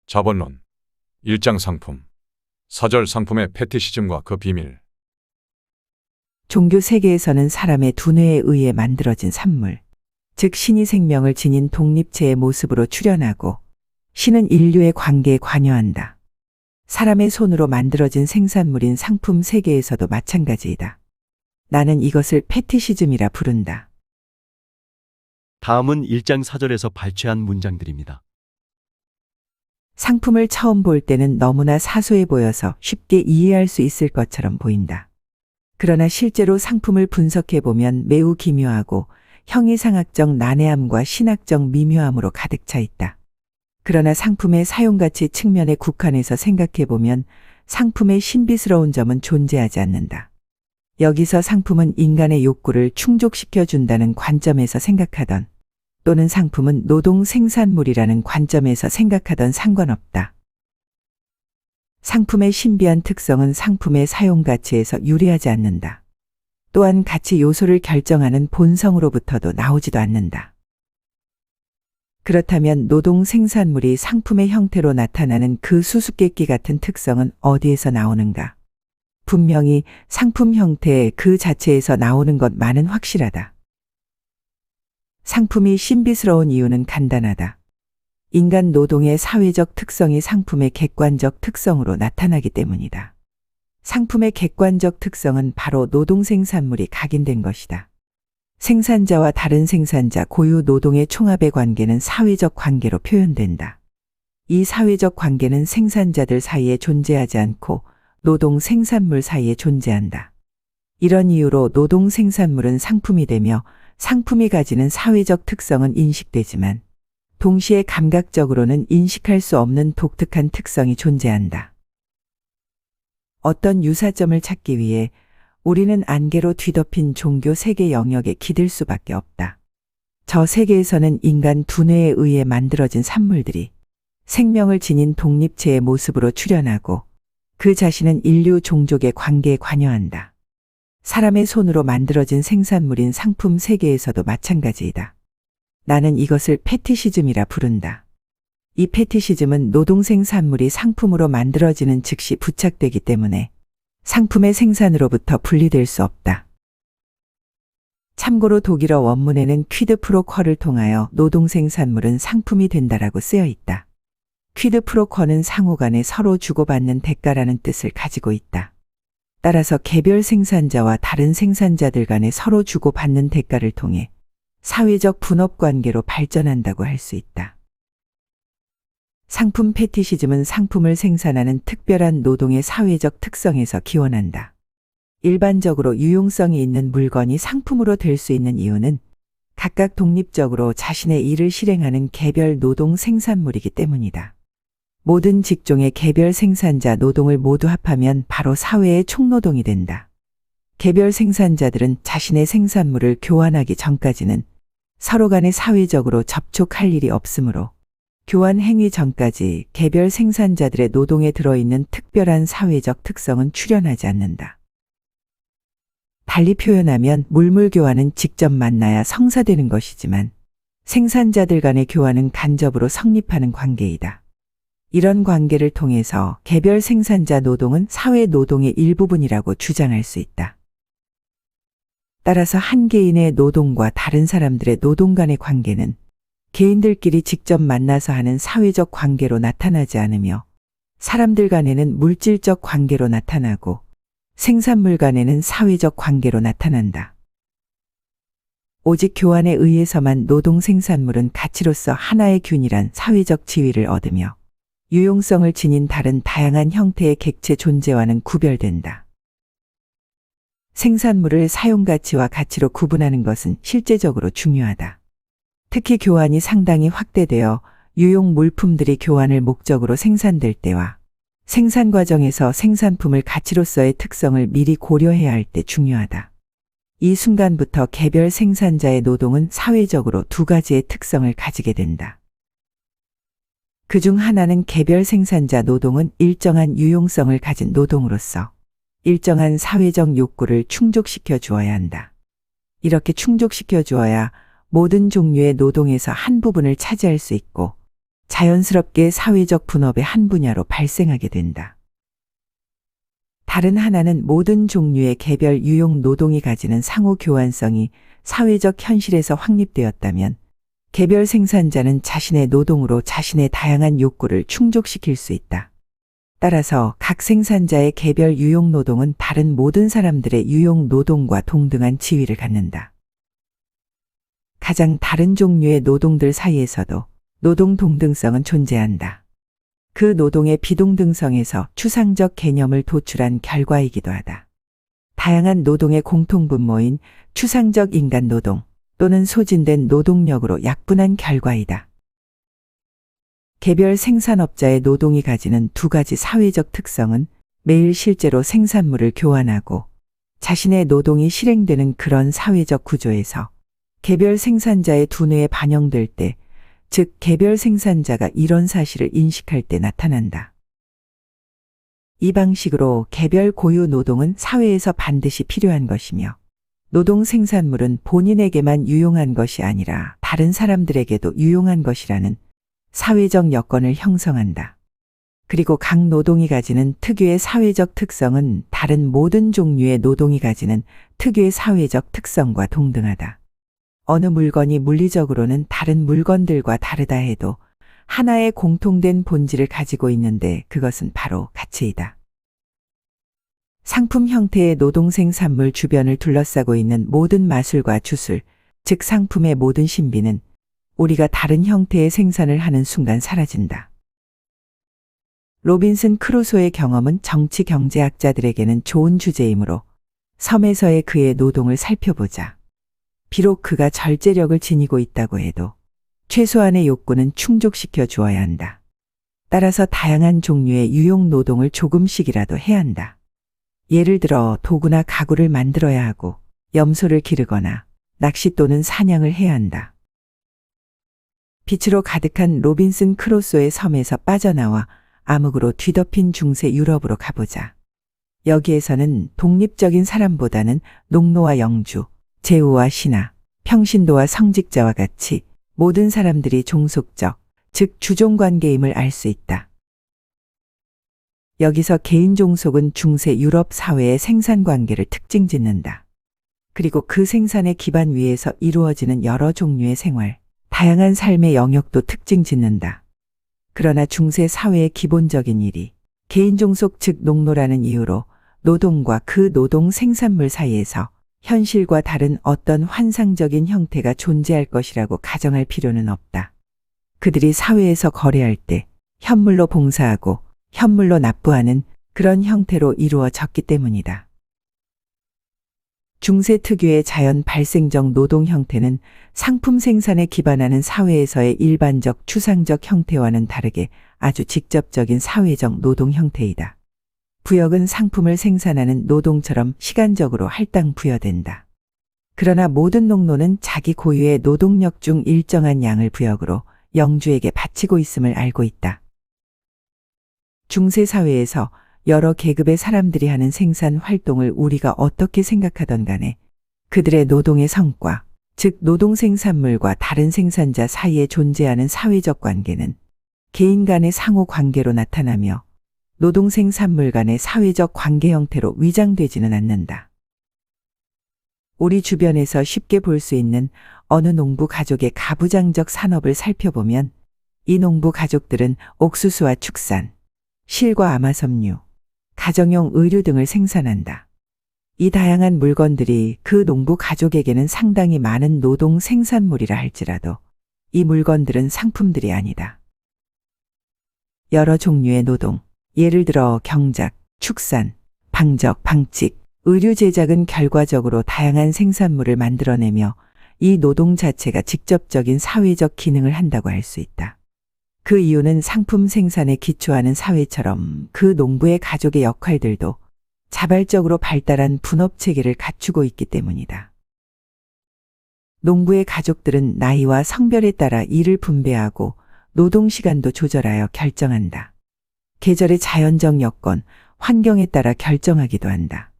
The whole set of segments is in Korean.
자본론 1장 상품 사절 상품의 패티시즘과 그 비밀. 종교 세계에서는 사람의 두뇌에 의해 만들어진 산물, 즉 신이 생명을 지닌 독립체의 모습으로 출현하고 신은 인류의 관계에 관여한다. 사람의 손으로 만들어진 생산물인 상품 세계에서도 마찬가지이다. 나는 이것을 패티시즘이라 부른다. 다음은 1장 4절에서 발췌한 문장들입니다. 상품을 처음 볼 때는 너무나 사소해 보여서 쉽게 이해할 수 있을 것처럼 보인다. 그러나 실제로 상품을 분석해 보면 매우 기묘하고 형이상학적 난해함과 신학적 미묘함으로 가득 차 있다. 그러나 상품의 사용가치 측면에 국한해서 생각해 보면 상품의 신비스러운 점은 존재하지 않는다. 여기서 상품은 인간의 욕구를 충족시켜 준다는 관점에서 생각하던 또는 상품은 노동 생산물이라는 관점에서 생각하던 상관없다. 상품의 신비한 특성은 상품의 사용 가치에서 유래하지 않는다. 또한 가치 요소를 결정하는 본성으로부터도 나오지도 않는다. 그렇다면 노동 생산물이 상품의 형태로 나타나는 그 수수께끼 같은 특성은 어디에서 나오는가? 분명히 상품 형태의 그 자체에서 나오는 것만은 확실하다. 상품이 신비스러운 이유는 간단하다. 인간 노동의 사회적 특성이 상품의 객관적 특성으로 나타나기 때문이다. 상품의 객관적 특성은 바로 노동 생산물이 각인된 것이다. 생산자와 다른 생산자 고유 노동의 총합의 관계는 사회적 관계로 표현된다. 이 사회적 관계는 생산자들 사이에 존재하지 않고 노동 생산물 사이에 존재한다. 이런 이유로 노동 생산물은 상품이 되며 상품이 가지는 사회적 특성은 인식되지만 동시에 감각적으로는 인식할 수 없는 독특한 특성이 존재한다. 어떤 유사점을 찾기 위해 우리는 안개로 뒤덮인 종교 세계 영역에 기댈 수밖에 없다. 저 세계에서는 인간 두뇌에 의해 만들어진 산물들이 생명을 지닌 독립체의 모습으로 출현하고 그 자신은 인류 종족의 관계에 관여한다. 사람의 손으로 만들어진 생산물인 상품 세계에서도 마찬가지이다. 나는 이것을 패티시즘이라 부른다. 이 패티시즘은 노동 생산물이 상품으로 만들어지는 즉시 부착되기 때문에 상품의 생산으로부터 분리될 수 없다. 참고로 독일어 원문에는 퀴드 프로 쿼를 통하여 노동 생산물은 상품이 된다라고 쓰여 있다. 퀴드 프로 쿼는 상호 간에 서로 주고받는 대가라는 뜻을 가지고 있다. 따라서 개별 생산자와 다른 생산자들 간에 서로 주고받는 대가를 통해 사회적 분업 관계로 발전한다고 할 수 있다. 상품 패티시즘은 상품을 생산하는 특별한 노동의 사회적 특성에서 기원한다. 일반적으로 유용성이 있는 물건이 상품으로 될 수 있는 이유는 각각 독립적으로 자신의 일을 실행하는 개별 노동 생산물이기 때문이다. 모든 직종의 개별 생산자 노동을 모두 합하면 바로 사회의 총노동이 된다. 개별 생산자들은 자신의 생산물을 교환하기 전까지는 서로 간에 사회적으로 접촉할 일이 없으므로 교환 행위 전까지 개별 생산자들의 노동에 들어있는 특별한 사회적 특성은 출현하지 않는다. 달리 표현하면 물물 교환은 직접 만나야 성사되는 것이지만 생산자들 간의 교환은 간접으로 성립하는 관계이다. 이런 관계를 통해서 개별 생산자 노동은 사회 노동의 일부분이라고 주장할 수 있다. 따라서 한 개인의 노동과 다른 사람들의 노동 간의 관계는 개인들끼리 직접 만나서 하는 사회적 관계로 나타나지 않으며 사람들 간에는 물질적 관계로 나타나고 생산물 간에는 사회적 관계로 나타난다. 오직 교환에 의해서만 노동 생산물은 가치로서 하나의 균일한 사회적 지위를 얻으며 유용성을 지닌 다른 다양한 형태의 객체 존재와는 구별된다. 생산물을 사용가치와 가치로 구분하는 것은 실제적으로 중요하다. 특히 교환이 상당히 확대되어 유용 물품들이 교환을 목적으로 생산될 때와 생산 과정에서 생산품을 가치로서의 특성을 미리 고려해야 할 때 중요하다. 이 순간부터 개별 생산자의 노동은 사회적으로 두 가지의 특성을 가지게 된다. 그중 하나는 개별 생산자 노동은 일정한 유용성을 가진 노동으로서 일정한 사회적 욕구를 충족시켜 주어야 한다. 이렇게 충족시켜 주어야 모든 종류의 노동에서 한 부분을 차지할 수 있고 자연스럽게 사회적 분업의 한 분야로 발생하게 된다. 다른 하나는 모든 종류의 개별 유용 노동이 가지는 상호 교환성이 사회적 현실에서 확립되었다면 개별 생산자는 자신의 노동으로 자신의 다양한 욕구를 충족시킬 수 있다. 따라서 각 생산자의 개별 유용 노동은 다른 모든 사람들의 유용 노동과 동등한 지위를 갖는다. 가장 다른 종류의 노동들 사이에서도 노동 동등성은 존재한다. 그 노동의 비동등성에서 추상적 개념을 도출한 결과이기도 하다. 다양한 노동의 공통분모인 추상적 인간 노동 또는 소진된 노동력으로 약분한 결과이다. 개별 생산업자의 노동이 가지는 두 가지 사회적 특성은 매일 실제로 생산물을 교환하고 자신의 노동이 실행되는 그런 사회적 구조에서 개별 생산자의 두뇌에 반영될 때, 즉 개별 생산자가 이런 사실을 인식할 때 나타난다. 이 방식으로 개별 고유 노동은 사회에서 반드시 필요한 것이며 노동 생산물은 본인에게만 유용한 것이 아니라 다른 사람들에게도 유용한 것이라는 사회적 여건을 형성한다. 그리고 각 노동이 가지는 특유의 사회적 특성은 다른 모든 종류의 노동이 가지는 특유의 사회적 특성과 동등하다. 어느 물건이 물리적으로는 다른 물건들과 다르다 해도 하나의 공통된 본질을 가지고 있는데 그것은 바로 가치이다. 상품 형태의 노동 생산물 주변을 둘러싸고 있는 모든 마술과 주술, 즉 상품의 모든 신비는 우리가 다른 형태의 생산을 하는 순간 사라진다. 로빈슨 크루소의 경험은 정치 경제학자들에게는 좋은 주제이므로 섬에서의 그의 노동을 살펴보자. 비록 그가 절제력을 지니고 있다고 해도 최소한의 욕구는 충족시켜 주어야 한다. 따라서 다양한 종류의 유용 노동을 조금씩이라도 해야 한다. 예를 들어 도구나 가구를 만들어야 하고 염소를 기르거나 낚시 또는 사냥을 해야 한다. 빛으로 가득한 로빈슨 크루소의 섬에서 빠져나와 암흑으로 뒤덮인 중세 유럽으로 가보자. 여기에서는 독립적인 사람보다는 농노와 영주, 제후와 신하, 평신도와 성직자와 같이 모든 사람들이 종속적, 즉 주종관계임을 알 수 있다. 여기서 개인 종속은 중세 유럽 사회의 생산관계를 특징 짓는다. 그리고 그 생산의 기반 위에서 이루어지는 여러 종류의 생활, 다양한 삶의 영역도 특징 짓는다. 그러나 중세 사회의 기본적인 일이 개인 종속 즉 농노라는 이유로 노동과 그 노동 생산물 사이에서 현실과 다른 어떤 환상적인 형태가 존재할 것이라고 가정할 필요는 없다. 그들이 사회에서 거래할 때 현물로 봉사하고 현물로 납부하는 그런 형태로 이루어졌기 때문이다. 중세 특유의 자연 발생적 노동 형태는 상품 생산에 기반하는 사회에서의 일반적 추상적 형태와는 다르게 아주 직접적인 사회적 노동 형태이다. 부역은 상품을 생산하는 노동처럼 시간적으로 할당 부여된다. 그러나 모든 농노는 자기 고유의 노동력 중 일정한 양을 부역으로 영주에게 바치고 있음을 알고 있다. 중세 사회에서 여러 계급의 사람들이 하는 생산 활동을 우리가 어떻게 생각하던 간에 그들의 노동의 성과, 즉 노동 생산물과 다른 생산자 사이에 존재하는 사회적 관계는 개인 간의 상호 관계로 나타나며 노동 생산물 간의 사회적 관계 형태로 위장되지는 않는다. 우리 주변에서 쉽게 볼 수 있는 어느 농부 가족의 가부장적 산업을 살펴보면 이 농부 가족들은 옥수수와 축산, 실과 아마섬유, 가정용 의류 등을 생산한다. 이 다양한 물건들이 그 농부 가족에게는 상당히 많은 노동 생산물이라 할지라도 이 물건들은 상품들이 아니다. 여러 종류의 노동, 예를 들어 경작, 축산, 방적, 방직, 의류 제작은 결과적으로 다양한 생산물을 만들어내며 이 노동 자체가 직접적인 사회적 기능을 한다고 할 수 있다. 그 이유는 상품 생산에 기초하는 사회처럼 그 농부의 가족의 역할들도 자발적으로 발달한 분업 체계를 갖추고 있기 때문이다. 농부의 가족들은 나이와 성별에 따라 일을 분배하고 노동 시간도 조절하여 결정한다. 계절의 자연적 여건, 환경에 따라 결정하기도 한다.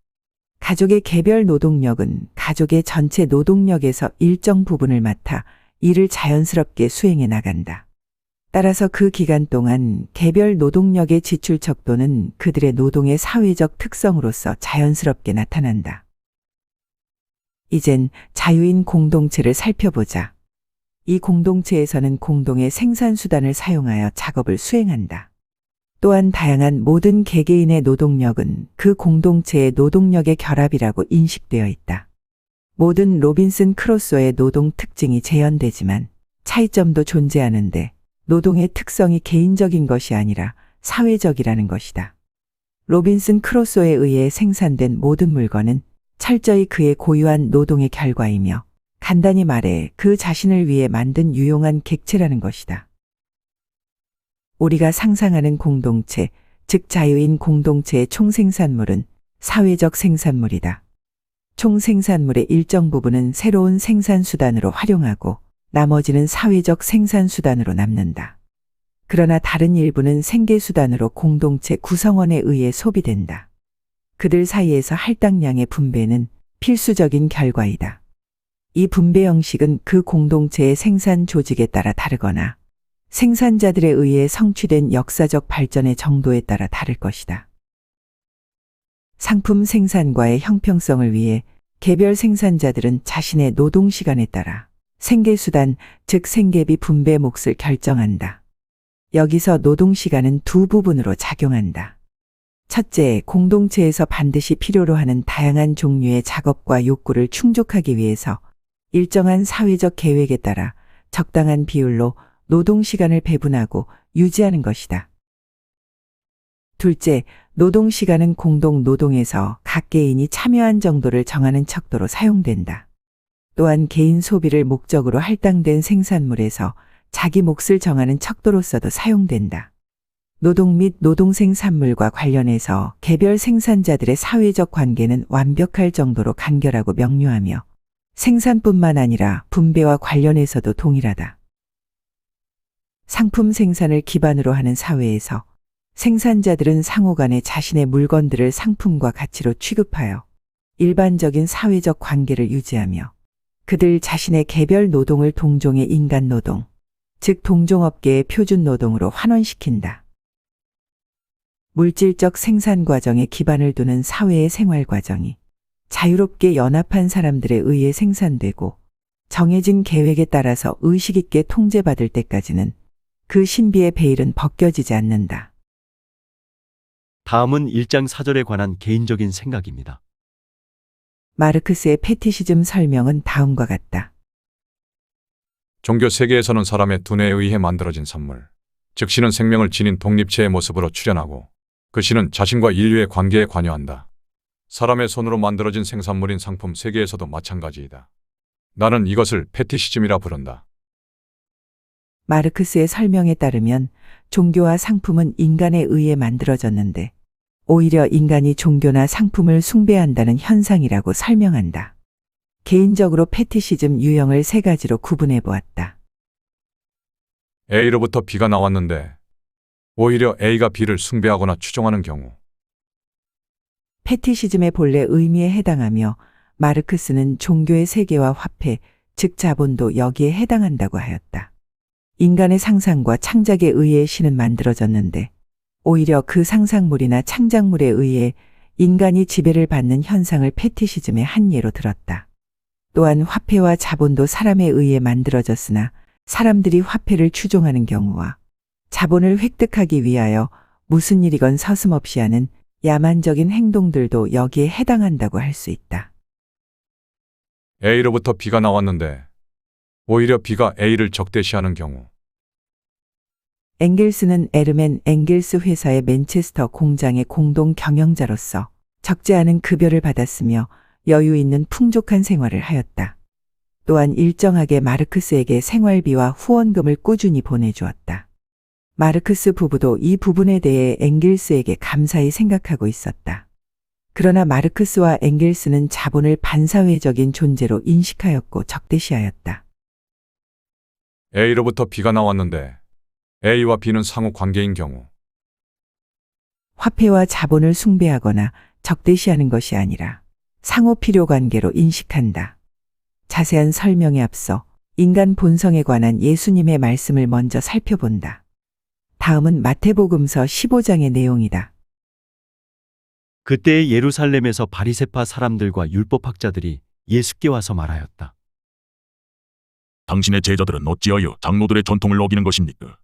가족의 개별 노동력은 가족의 전체 노동력에서 일정 부분을 맡아 일을 자연스럽게 수행해 나간다. 따라서 그 기간 동안 개별 노동력의 지출 척도는 그들의 노동의 사회적 특성으로서 자연스럽게 나타난다. 이젠 자유인 공동체를 살펴보자. 이 공동체에서는 공동의 생산수단을 사용하여 작업을 수행한다. 또한 다양한 모든 개개인의 노동력은 그 공동체의 노동력의 결합이라고 인식되어 있다. 모든 로빈슨 크루소의 노동 특징이 재현되지만 차이점도 존재하는데 노동의 특성이 개인적인 것이 아니라 사회적이라는 것이다. 로빈슨 크루소에 의해 생산된 모든 물건은 철저히 그의 고유한 노동의 결과이며 간단히 말해 그 자신을 위해 만든 유용한 객체라는 것이다. 우리가 상상하는 공동체, 즉 자유인 공동체의 총생산물은 사회적 생산물이다. 총생산물의 일정 부분은 새로운 생산수단으로 활용하고 나머지는 사회적 생산수단으로 남는다. 그러나 다른 일부는 생계수단으로 공동체 구성원에 의해 소비된다. 그들 사이에서 할당량의 분배는 필수적인 결과이다. 이 분배 형식은 그 공동체의 생산 조직에 따라 다르거나 생산자들에 의해 성취된 역사적 발전의 정도에 따라 다를 것이다. 상품 생산과의 형평성을 위해 개별 생산자들은 자신의 노동 시간에 따라 생계수단, 즉 생계비 분배 몫을 결정한다. 여기서 노동 시간은 두 부분으로 작용한다. 첫째, 공동체에서 반드시 필요로 하는 다양한 종류의 작업과 욕구를 충족하기 위해서 일정한 사회적 계획에 따라 적당한 비율로 노동 시간을 배분하고 유지하는 것이다. 둘째, 노동 시간은 공동 노동에서 각 개인이 참여한 정도를 정하는 척도로 사용된다. 또한 개인 소비를 목적으로 할당된 생산물에서 자기 몫을 정하는 척도로서도 사용된다. 노동 및 노동생산물과 관련해서 개별 생산자들의 사회적 관계는 완벽할 정도로 간결하고 명료하며 생산뿐만 아니라 분배와 관련해서도 동일하다. 상품 생산을 기반으로 하는 사회에서 생산자들은 상호 간에 자신의 물건들을 상품과 가치로 취급하여 일반적인 사회적 관계를 유지하며 그들 자신의 개별 노동을 동종의 인간 노동, 즉 동종업계의 표준 노동으로 환원시킨다. 물질적 생산 과정에 기반을 두는 사회의 생활 과정이 자유롭게 연합한 사람들에 의해 생산되고 정해진 계획에 따라서 의식 있게 통제받을 때까지는 그 신비의 베일은 벗겨지지 않는다. 다음은 1장 4절에 관한 개인적인 생각입니다. 마르크스의 패티시즘 설명은 다음과 같다. 종교 세계에서는 사람의 두뇌에 의해 만들어진 선물, 즉 신은 생명을 지닌 독립체의 모습으로 출현하고 그 신은 자신과 인류의 관계에 관여한다. 사람의 손으로 만들어진 생산물인 상품 세계에서도 마찬가지이다. 나는 이것을 패티시즘이라 부른다. 마르크스의 설명에 따르면 종교와 상품은 인간에 의해 만들어졌는데 오히려 인간이 종교나 상품을 숭배한다는 현상이라고 설명한다. 개인적으로 패티시즘 유형을 세 가지로 구분해 보았다. A로부터 B가 나왔는데 오히려 A가 B를 숭배하거나 추종하는 경우. 패티시즘의 본래 의미에 해당하며 마르크스는 종교의 세계와 화폐, 즉 자본도 여기에 해당한다고 하였다. 인간의 상상과 창작에 의해 신은 만들어졌는데 오히려 그 상상물이나 창작물에 의해 인간이 지배를 받는 현상을 패티시즘의 한 예로 들었다. 또한 화폐와 자본도 사람에 의해 만들어졌으나 사람들이 화폐를 추종하는 경우와 자본을 획득하기 위하여 무슨 일이건 서슴없이 하는 야만적인 행동들도 여기에 해당한다고 할 수 있다. A로부터 B가 나왔는데 오히려 B가 A를 적대시하는 경우. 엥겔스는 에르멘 엥겔스 회사의 맨체스터 공장의 공동 경영자로서 적지 않은 급여를 받았으며 여유 있는 풍족한 생활을 하였다. 또한 일정하게 마르크스에게 생활비와 후원금을 꾸준히 보내주었다. 마르크스 부부도 이 부분에 대해 엥겔스에게 감사히 생각하고 있었다. 그러나 마르크스와 엥겔스는 자본을 반사회적인 존재로 인식하였고 적대시하였다. A로부터 B가 나왔는데 A와 B는 상호 관계인 경우. 화폐와 자본을 숭배하거나 적대시하는 것이 아니라 상호 필요 관계로 인식한다. 자세한 설명에 앞서 인간 본성에 관한 예수님의 말씀을 먼저 살펴본다. 다음은 마태복음서 15장의 내용이다. 그때 예루살렘에서 바리새파 사람들과 율법학자들이 예수께 와서 말하였다. 당신의 제자들은 어찌하여 장로들의 전통을 어기는 것입니까?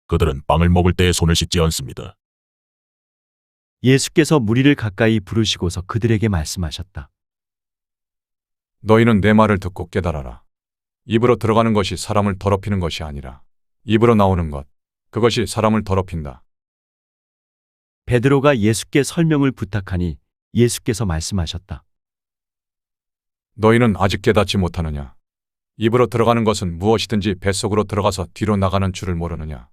그들은 빵을 먹을 때에 손을 씻지 않습니다. 예수께서 무리를 가까이 부르시고서 그들에게 말씀하셨다. 너희는 내 말을 듣고 깨달아라. 입으로 들어가는 것이 사람을 더럽히는 것이 아니라 입으로 나오는 것, 그것이 사람을 더럽힌다. 베드로가 예수께 설명을 부탁하니 예수께서 말씀하셨다. 너희는 아직 깨닫지 못하느냐? 입으로 들어가는 것은 무엇이든지 뱃속으로 들어가서 뒤로 나가는 줄을 모르느냐?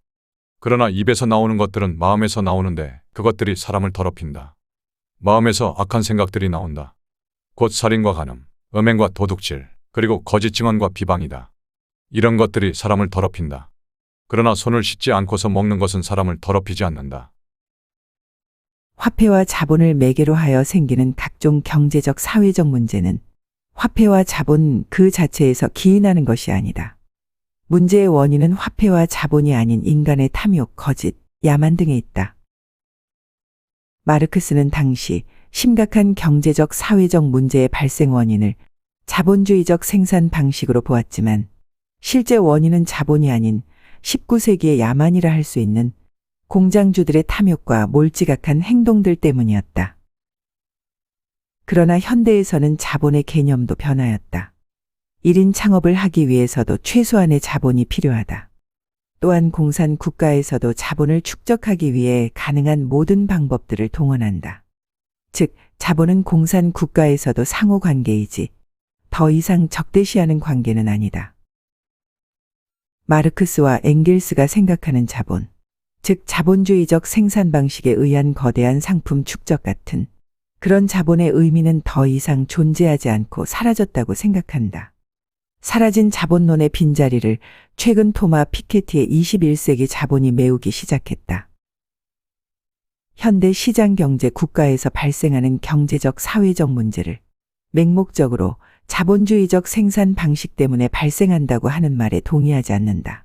그러나 입에서 나오는 것들은 마음에서 나오는데 그것들이 사람을 더럽힌다. 마음에서 악한 생각들이 나온다. 곧 살인과 간음, 음행과 도둑질, 그리고 거짓 증언과 비방이다. 이런 것들이 사람을 더럽힌다. 그러나 손을 씻지 않고서 먹는 것은 사람을 더럽히지 않는다. 화폐와 자본을 매개로 하여 생기는 각종 경제적 사회적 문제는 화폐와 자본 그 자체에서 기인하는 것이 아니다. 문제의 원인은 화폐와 자본이 아닌 인간의 탐욕, 거짓, 야만 등에 있다. 마르크스는 당시 심각한 경제적 사회적 문제의 발생 원인을 자본주의적 생산 방식으로 보았지만 실제 원인은 자본이 아닌 19세기의 야만이라 할 수 있는 공장주들의 탐욕과 몰지각한 행동들 때문이었다. 그러나 현대에서는 자본의 개념도 변하였다. 1인 창업을 하기 위해서도 최소한의 자본이 필요하다. 또한 공산 국가에서도 자본을 축적하기 위해 가능한 모든 방법들을 동원한다. 즉, 자본은 공산 국가에서도 상호 관계이지 더 이상 적대시하는 관계는 아니다. 마르크스와 엥겔스가 생각하는 자본, 즉 자본주의적 생산 방식에 의한 거대한 상품 축적 같은 그런 자본의 의미는 더 이상 존재하지 않고 사라졌다고 생각한다. 사라진 자본론의 빈자리를 최근 토마 피케티의 21세기 자본이 메우기 시작했다. 현대 시장 경제 국가에서 발생하는 경제적 사회적 문제를 맹목적으로 자본주의적 생산 방식 때문에 발생한다고 하는 말에 동의하지 않는다.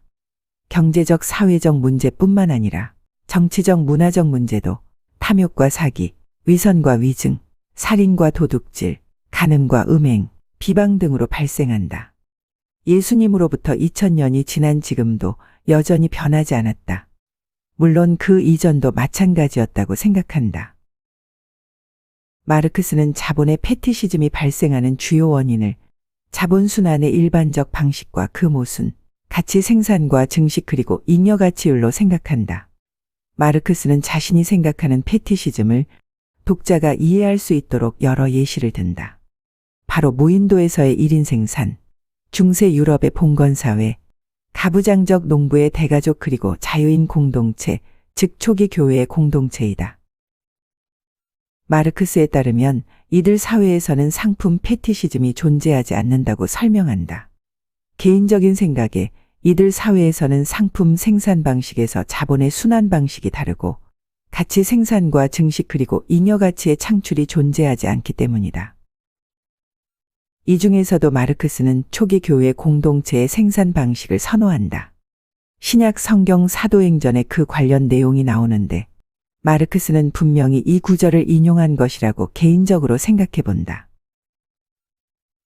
경제적 사회적 문제뿐만 아니라 정치적 문화적 문제도 탐욕과 사기, 위선과 위증, 살인과 도둑질, 간음과 음행, 비방 등으로 발생한다. 예수님으로부터 2000년이 지난 지금도 여전히 변하지 않았다. 물론 그 이전도 마찬가지였다고 생각한다. 마르크스는 자본의 패티시즘이 발생하는 주요 원인을 자본순환의 일반적 방식과 그 모순, 가치 생산과 증식 그리고 잉여가치율로 생각한다. 마르크스는 자신이 생각하는 패티시즘을 독자가 이해할 수 있도록 여러 예시를 든다. 바로 무인도에서의 1인 생산, 중세 유럽의 봉건사회, 가부장적 농부의 대가족 그리고 자유인 공동체, 즉 초기 교회의 공동체이다. 마르크스에 따르면 이들 사회에서는 상품 패티시즘이 존재하지 않는다고 설명한다. 개인적인 생각에 이들 사회에서는 상품 생산 방식에서 자본의 순환 방식이 다르고 가치 생산과 증식 그리고 잉여가치의 창출이 존재하지 않기 때문이다. 이 중에서도 마르크스는 초기 교회 공동체의 생산 방식을 선호한다. 신약 성경 사도행전에 그 관련 내용이 나오는데 마르크스는 분명히 이 구절을 인용한 것이라고 개인적으로 생각해 본다.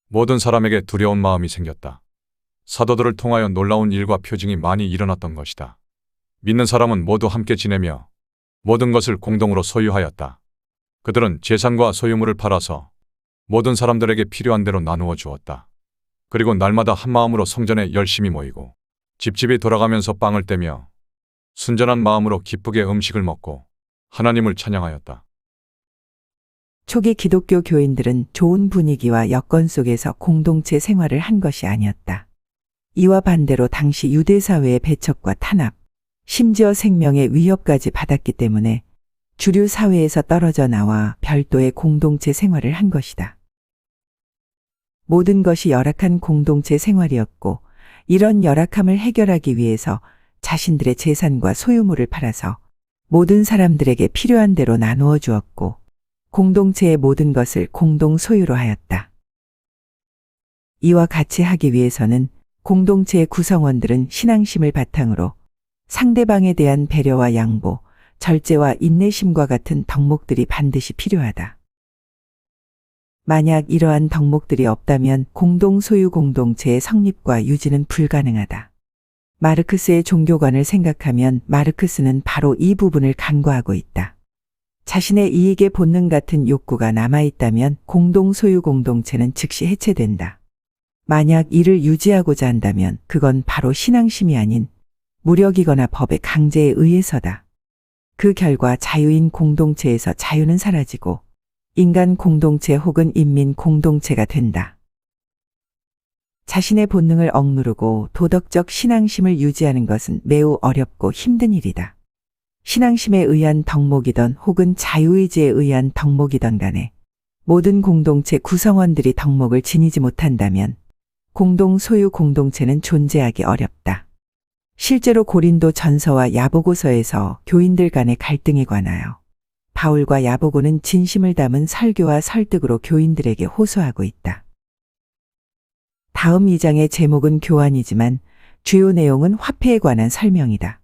모든 사람에게 두려운 마음이 생겼다. 사도들을 통하여 놀라운 일과 표징이 많이 일어났던 것이다. 믿는 사람은 모두 함께 지내며 모든 것을 공동으로 소유하였다. 그들은 재산과 소유물을 팔아서 모든 사람들에게 필요한 대로 나누어 주었다. 그리고 날마다 한 마음으로 성전에 열심히 모이고 집집이 돌아가면서 빵을 떼며 순전한 마음으로 기쁘게 음식을 먹고 하나님을 찬양하였다. 초기 기독교 교인들은 좋은 분위기와 여건 속에서 공동체 생활을 한 것이 아니었다. 이와 반대로 당시 유대 사회의 배척과 탄압, 심지어 생명의 위협까지 받았기 때문에 주류 사회에서 떨어져 나와 별도의 공동체 생활을 한 것이다. 모든 것이 열악한 공동체 생활이었고 이런 열악함을 해결하기 위해서 자신들의 재산과 소유물을 팔아서 모든 사람들에게 필요한 대로 나누어 주었고 공동체의 모든 것을 공동 소유로 하였다. 이와 같이 하기 위해서는 공동체의 구성원들은 신앙심을 바탕으로 상대방에 대한 배려와 양보, 절제와 인내심과 같은 덕목들이 반드시 필요하다. 만약 이러한 덕목들이 없다면 공동 소유 공동체의 성립과 유지는 불가능하다. 마르크스의 종교관을 생각하면 마르크스는 바로 이 부분을 간과하고 있다. 자신의 이익의 본능 같은 욕구가 남아있다면 공동 소유 공동체는 즉시 해체된다. 만약 이를 유지하고자 한다면 그건 바로 신앙심이 아닌 무력이거나 법의 강제에 의해서다. 그 결과 자유인 공동체에서 자유는 사라지고 인간 공동체 혹은 인민 공동체가 된다. 자신의 본능을 억누르고 도덕적 신앙심을 유지하는 것은 매우 어렵고 힘든 일이다. 신앙심에 의한 덕목이던 혹은 자유의지에 의한 덕목이던 간에 모든 공동체 구성원들이 덕목을 지니지 못한다면 공동 소유 공동체는 존재하기 어렵다. 실제로 고린도 전서와 야보고서에서 교인들 간의 갈등에 관하여 바울과 야보고는 진심을 담은 설교와 설득으로 교인들에게 호소하고 있다. 다음 2장의 제목은 교환이지만 주요 내용은 화폐에 관한 설명이다.